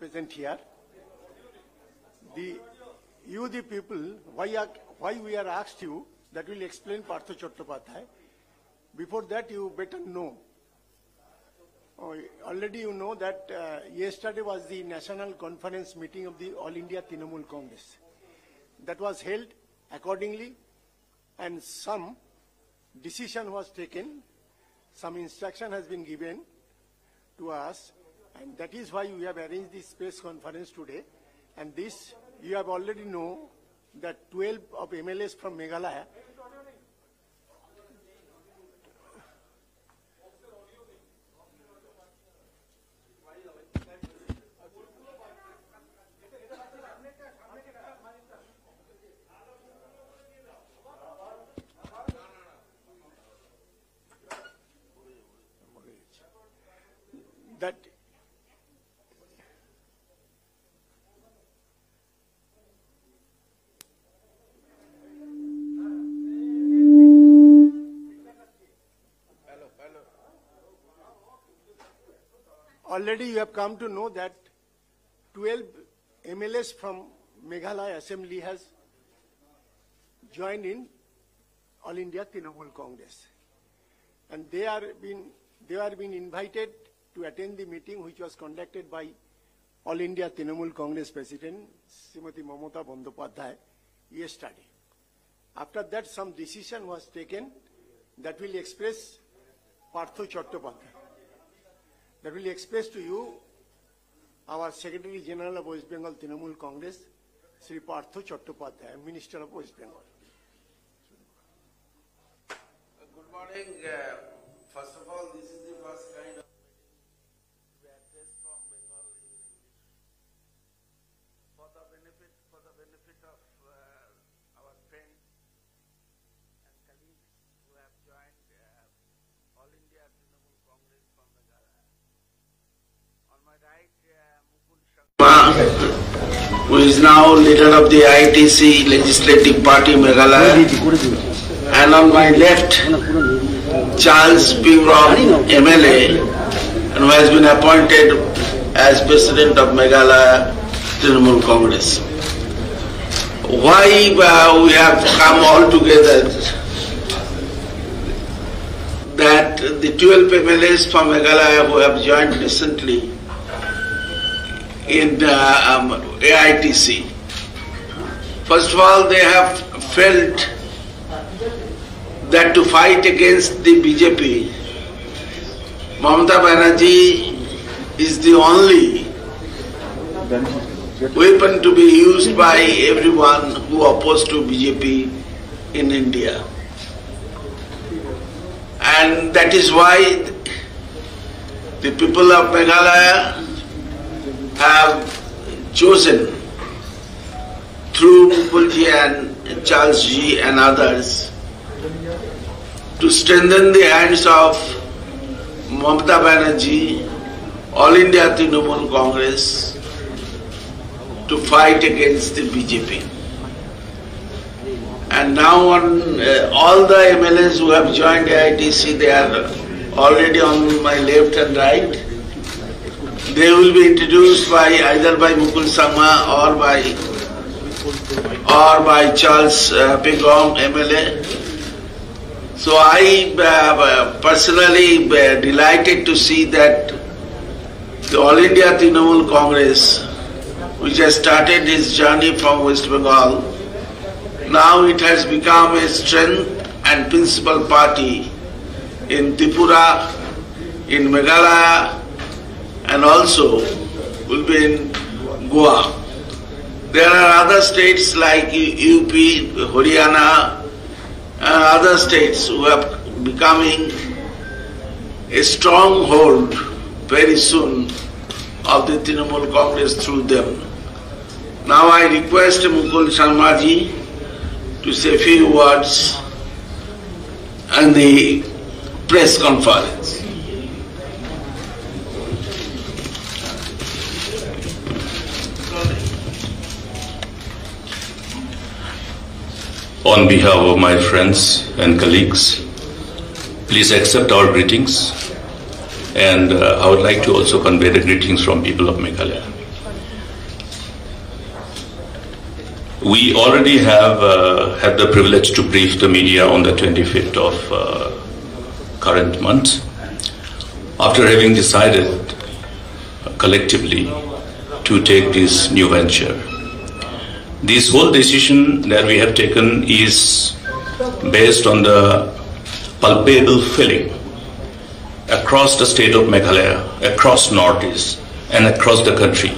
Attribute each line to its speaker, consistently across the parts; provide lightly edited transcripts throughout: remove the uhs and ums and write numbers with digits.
Speaker 1: present here. The people, why we are asked you, that will explain Partho Chattopadhyay. Before that, you better know. Already you know that yesterday was the national conference meeting of the All India Trinamool Congress. That was held accordingly, and some decision was taken, some instruction has been given to us, and that is why we have arranged this press conference today. And this, you have already know that 12 of MLAs from Meghalaya that already you have come to know that 12 MLAs from Meghalaya Assembly has joined in All India Trinamool Congress, and they are being invited to attend the meeting which was conducted by All India Trinamool Congress President Srimati Mamata Bandyopadhyay yesterday. After that, some decision was taken that will express Partho Chattopadhyay. That will express to you our Secretary General of West Bengal Trinamool Congress, Sri Partho Chattopadhyay, Minister of West Bengal.
Speaker 2: Good morning. First of all, this is the first kind of address from Bengal in English for the benefit of our friends and colleagues who have joined All India Trinamool Congress from Meghalaya. On my right, Mukul Sharma, who is now leader of the ITC Legislative Party Meghalaya, and on my left, Charles Pingrong, MLA, and who has been appointed as President of Meghalaya Trinamool Congress. Why we have come all together, that the 12 MLAs from Meghalaya who have joined recently in AITC. First of all, they have felt that to fight against the BJP, Mamata Banerjee is the only weapon to be used by everyone who opposed to BJP in India. And that is why the people of Meghalaya have chosen through Mukulji and Charles Ji and others to strengthen the hands of Mamata Banerjee, All India Trinamool Congress, to fight against the BJP. And now on all the MLAs who have joined AITC, they are already on my left and right. They will be introduced by either by Mukul Sharma or by Charles Pingrong, MLA. So I personally delighted to see that the All India Trinamool Congress, which has started its journey from West Bengal, now it has become a strength and principal party in Tripura, in Meghalaya, and also will be in Goa. There are other states like UP, Haryana, and other states who are becoming a stronghold very soon of the Trinamool Congress through them. Now I request Mukul Sharma ji to say a few words in the press conference.
Speaker 3: On behalf of my friends and colleagues, please accept our greetings, and I would like to also convey the greetings from people of Meghalaya. We already have had the privilege to brief the media on the 25th of current month, after having decided collectively to take this new venture. This whole decision that we have taken is based on the palpable feeling across the state of Meghalaya, across Northeast, and across the country.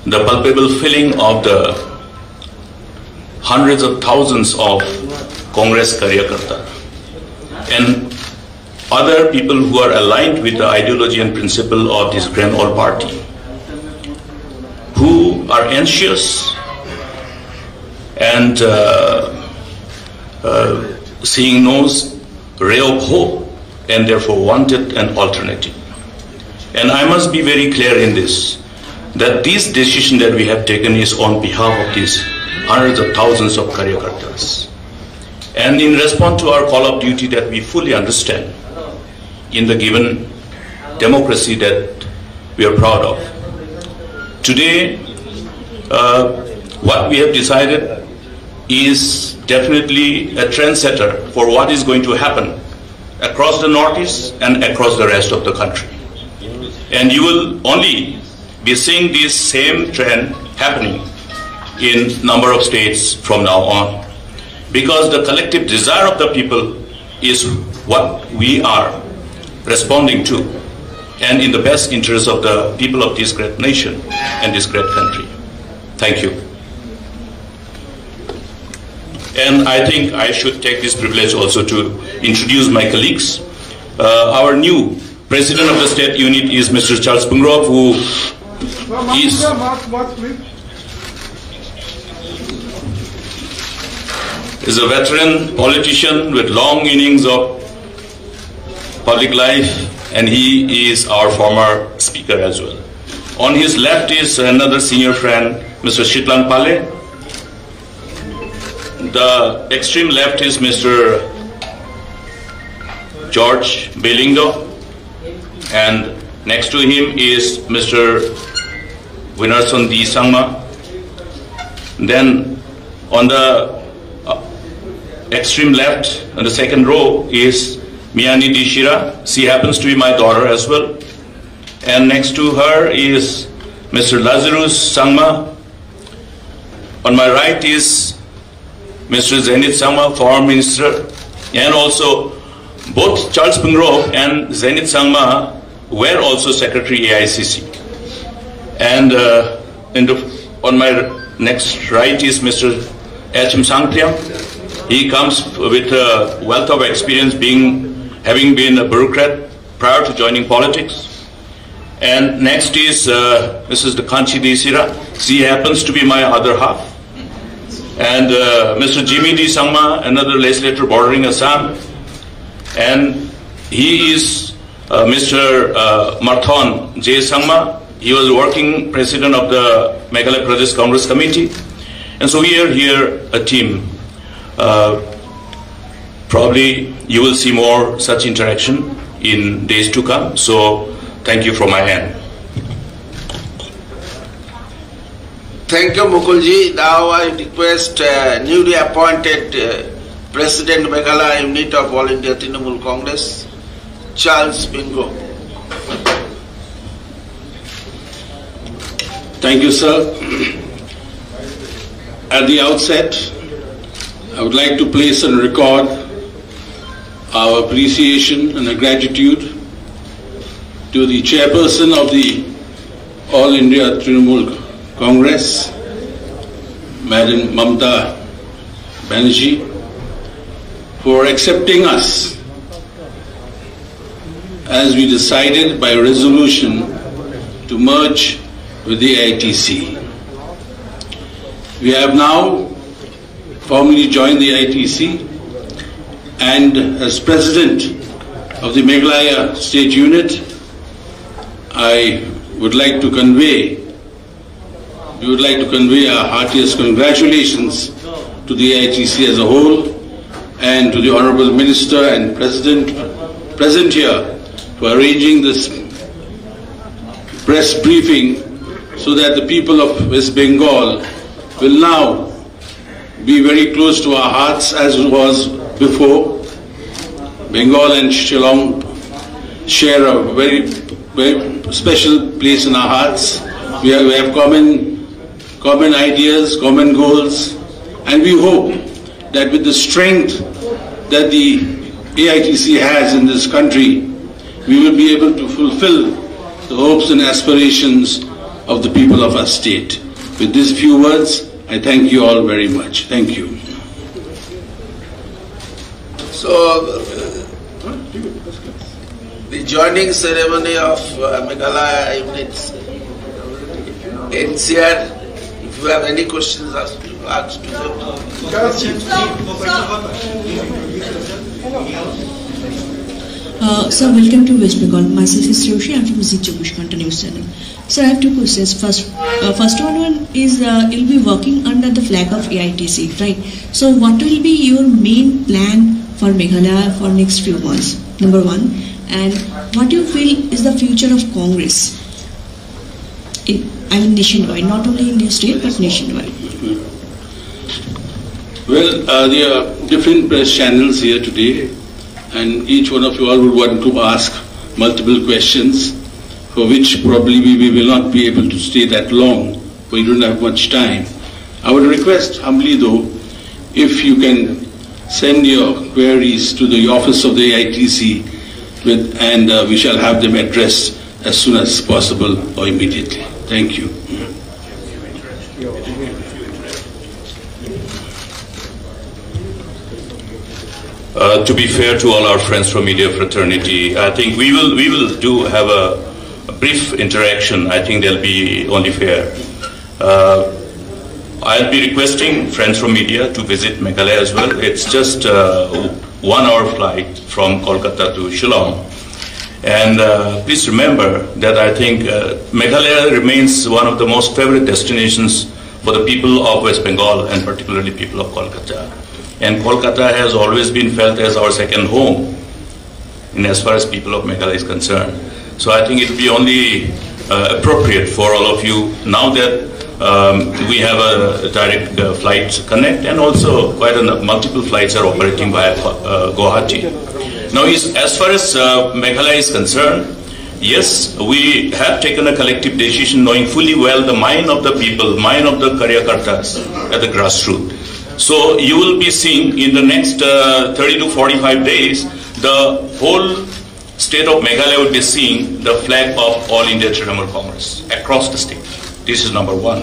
Speaker 3: The palpable feeling of the hundreds of thousands of Congress Karyakarta and other people who are aligned with the ideology and principle of this grand old party, who are anxious and seeing no ray of hope and therefore wanted an alternative. And I must be very clear in this, that this decision that we have taken is on behalf of these hundreds of thousands of Karyakartas. And in response to our call of duty that we fully understand in the given democracy that we are proud of. Today, what we have decided is definitely a trendsetter for what is going to happen across the Northeast and across the rest of the country. And you will only be seeing this same trend happening in number of states from now on, because the collective desire of the people is what we are responding to, and in the best interest of the people of this great nation and this great country. Thank you. And I think I should take this privilege also to introduce my colleagues. Our new President of the State Unit is Mr. Charles Pungrov, who is a veteran politician with long innings of public life, and he is our former speaker as well. On his left is another senior friend, Mr. Shitlan Pale. The extreme left is Mr. George Belindo, and next to him is Mr. Winarson D. Sangma. Then on the extreme left, on the second row, is Miani D. Shira. She happens to be my daughter as well. And next to her is Mr. Lazarus Sangma. On my right is Mr. Zenit Sangma, former minister. And also, both Charles Pungrov and Zenit Sangma were also Secretary AICC. And on my next right is Mr. H.M. Sangtiam. He comes with a wealth of experience, having been a bureaucrat prior to joining politics. And next is Mrs. Kanchi D. Sira. She happens to be my other half. And Mr. Jimmy D. Sangma, another legislator bordering Assam. And he is Mr. Marthon J. Sangma. He was working president of the Meghalaya Pradesh Congress Committee. And so we are here a team. Probably you will see more such interaction in days to come. So thank you from my end.
Speaker 2: Thank you, Mukulji. Now I request newly appointed President Meghalaya Unit of All India Trinamool Congress, Charles Pungrov.
Speaker 4: Thank you, sir. At the outset, I would like to place on record our appreciation and our gratitude to the chairperson of the All India Trinamool Congress, Madam Mamata Banerjee, for accepting us as we decided by resolution to merge with the AITC. We have now formally joined the AITC, and as President of the Meghalaya State Unit, we would like to convey our heartiest congratulations to the AITC as a whole, and to the Honorable Minister and President present here for arranging this press briefing so that the people of West Bengal will now be very close to our hearts as it was before. Bengal and Shillong share a very, very special place in our hearts. We have common ideas, common goals, and we hope that with the strength that the AITC has in this country, we will be able to fulfill the hopes and aspirations of the people of our state. With these few words, I thank you all very much. Thank you.
Speaker 2: So, the joining ceremony of Meghalaya units NCR, if you have any questions, ask to them.
Speaker 5: Sir, welcome to West Bengal. Myself is Roshi. I'm from Zee 24 Ghanta News Channel. Sir, I have two questions. First one is you'll be working under the flag of AITC, right? So, what will be your main plan for Meghalaya for next few months? Number one, and what do you feel is the future of Congress? Nationwide, not only in this state but nationwide.
Speaker 4: Well, there are different press channels here today, and each one of you all would want to ask multiple questions, for which probably we will not be able to stay that long, we don't have much time. I would request humbly though, if you can send your queries to the office of the AITC, and we shall have them addressed as soon as possible or immediately. Thank you.
Speaker 3: To be fair to all our friends from media fraternity, I think we will have a brief interaction. I think they'll be only fair. I'll be requesting friends from media to visit Meghalaya as well. It's just 1 hour flight from Kolkata to Shillong. And please remember that I think Meghalaya remains one of the most favorite destinations for the people of West Bengal and particularly people of Kolkata. And Kolkata has always been felt as our second home in as far as people of Meghalaya is concerned. So I think it will be only appropriate for all of you, now that we have a direct flight connect, and also quite multiple flights are operating via Guwahati. Now, as far as Meghalaya is concerned, yes, we have taken a collective decision knowing fully well the mind of the people, mind of the Karyakartas at the grassroots. So you will be seeing in the next 30 to 45 days, the whole state of Meghalaya will be seeing the flag of All India Trinamool Congress across the state. This is number one.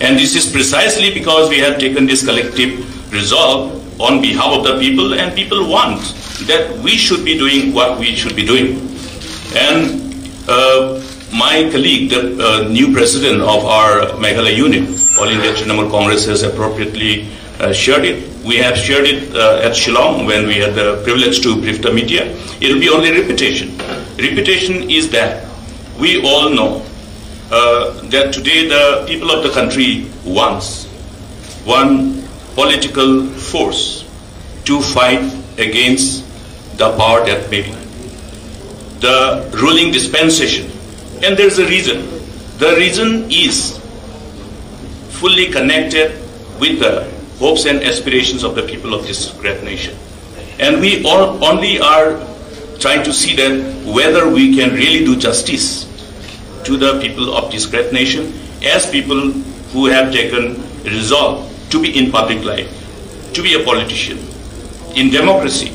Speaker 3: And this is precisely because we have taken this collective resolve on behalf of the people, and people want that we should be doing what we should be doing. And my colleague, the new president of our Meghalaya unit, All India Trinamool Congress, has appropriately shared it. We have shared it at Shillong when we had the privilege to brief the media. It will be only repetition. Repetition is that we all know that today the people of the country wants one political force to fight against the power that may be, the ruling dispensation. And there's a reason. The reason is fully connected with the hopes and aspirations of the people of this great nation. And we all only are trying to see that whether we can really do justice to the people of this great nation as people who have taken resolve to be in public life, to be a politician. In democracy,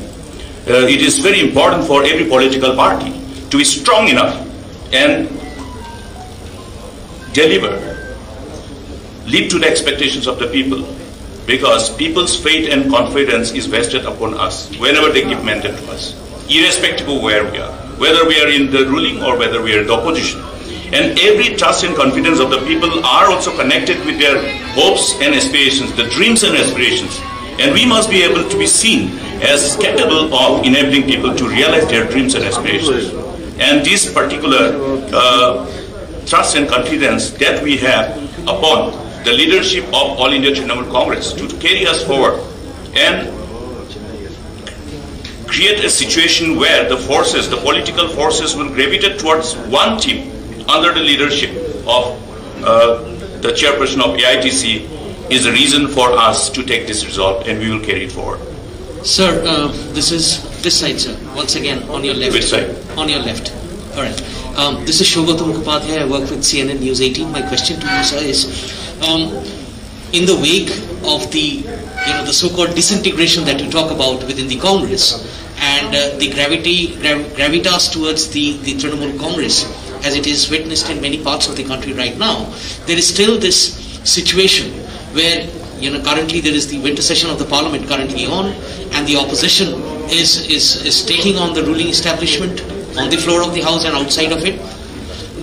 Speaker 3: it is very important for every political party to be strong enough and deliver, live to the expectations of the people, because people's faith and confidence is vested upon us whenever they give mandate to us, irrespective of where we are, whether we are in the ruling or whether we are in the opposition. And every trust and confidence of the people are also connected with their hopes and aspirations, the dreams and aspirations. And we must be able to be seen as capable of enabling people to realize their dreams and aspirations. And this particular trust and confidence that we have upon the leadership of All India Trinamool Congress to carry us forward and create a situation where the forces, the political forces, will gravitate towards one team under the leadership of the chairperson of AITC, is a reason for us to take this resolve, and we will carry it forward.
Speaker 6: Sir, this is this side, sir. Once again, on your left.
Speaker 3: Which side?
Speaker 6: On your left. All right. This is Shogata Mukhopadhyay. I work with CNN News 18. My question to you, sir, is in the wake of the so-called disintegration that you talk about within the Congress and the gravitas towards the Trinamool Congress, as it is witnessed in many parts of the country right now, there is still this situation where currently there is the winter session of the Parliament currently on, and the opposition is taking on the ruling establishment on the floor of the House and outside of it.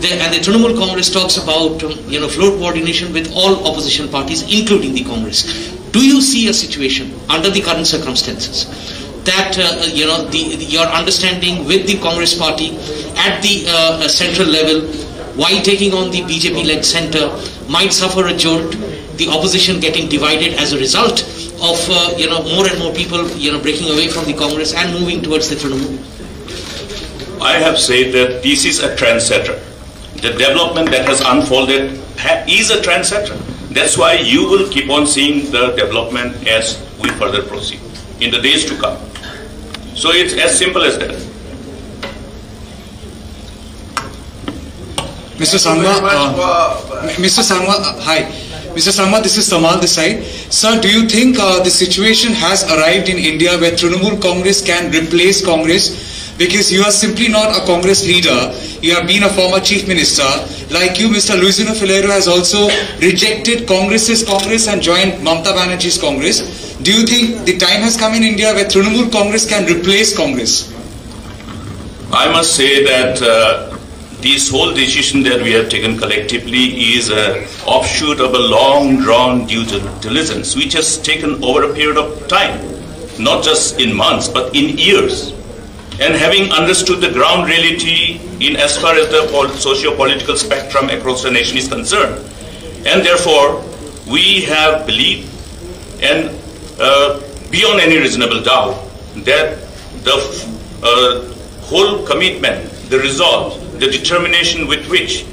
Speaker 6: And the Trinamool Congress talks about floor coordination with all opposition parties, including the Congress. Do you see a situation under the current circumstances that your understanding with the Congress party at the central level, while taking on the BJP-led centre, might suffer a jolt, the opposition getting divided as a result of more and more people breaking away from the Congress and moving towards the Trinamool?
Speaker 3: I have said that this is a trendsetter. The development that has unfolded is a trendsetter. That's why you will keep on seeing the development as we further proceed in the days to come. So it's as simple as that.
Speaker 7: Mr. Sangma, hi. Mr. Sangma, this is Tamal this side. Sir, do you think the situation has arrived in India where Trinamool Congress can replace Congress? Because you are simply not a Congress leader. You have been a former chief minister. Like you, Mr. Luisino Filero has also rejected Congress's Congress and joined Mamata Banerjee's Congress. Do you think the time has come in India where Trinamool Congress can replace Congress?
Speaker 3: I must say that this whole decision that we have taken collectively is an offshoot of a long drawn due diligence which has taken over a period of time, not just in months but in years. And having understood the ground reality in as far as the socio-political spectrum across the nation is concerned, and therefore we have believed and beyond any reasonable doubt that the whole commitment, the resolve, the determination with which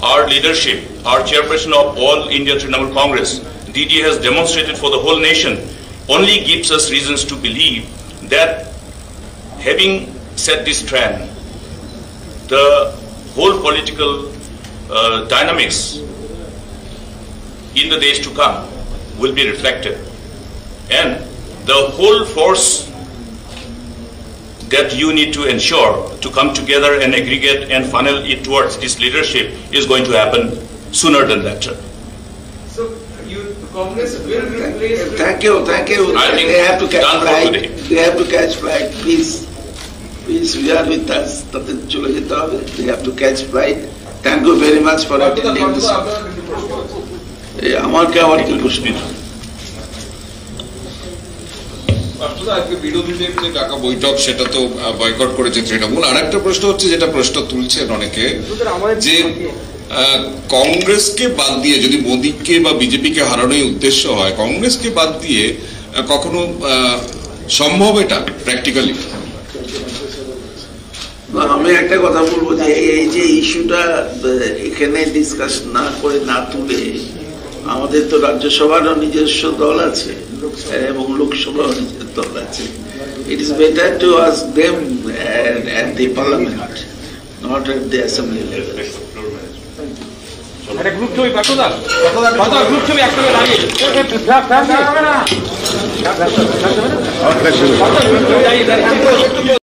Speaker 3: our leadership, our chairperson of All India Trinamool Congress, DD, has demonstrated for the whole nation only gives us reasons to believe that having set this trend, the whole political dynamics in the days to come will be reflected, and the whole force that you need to ensure to come together and aggregate and funnel it towards this leadership is going to happen sooner than later.
Speaker 8: So, Congress will replace...
Speaker 2: Thank you.
Speaker 3: I think
Speaker 2: they have to catch
Speaker 3: done for
Speaker 2: flight.
Speaker 3: today.
Speaker 2: They have to catch flight. Please, we are with us. They have to catch flight. Thank you very much for attending this. আমার কি প্রশ্ন?
Speaker 8: আজকে বিরোধীদের যে ডাকা বৈঠক সেটা তো বয়কট করেছে তৃণমূল। আর একটা প্রশ্ন হচ্ছে, যেটা প্রশ্ন তুলছেন অনেকে, যে কংগ্রেসকে বাদ দিয়ে যদি মোদীকে বা বিজেপিকে হারানোই উদ্দেশ্য হয়, কংগ্রেসকে বাদ দিয়ে কখনো সম্ভব এটা প্র্যাকটিক্যালি?
Speaker 2: আমি একটা কথা বলবো যে এই যে ইস্যুটা এখানে ডিসকাস না করে না তুলে, আমাদের তো রাজ্যসভারও নিজস্ব দল আছে এবং লোকসভারও নিজের দল আছে। It is better to ask them at the parliament, not at the assembly level.
Speaker 9: একটা গ্রুপ ছবি পাঠো দাও, গ্রুপ ছবি একসাথে লাগিয়ে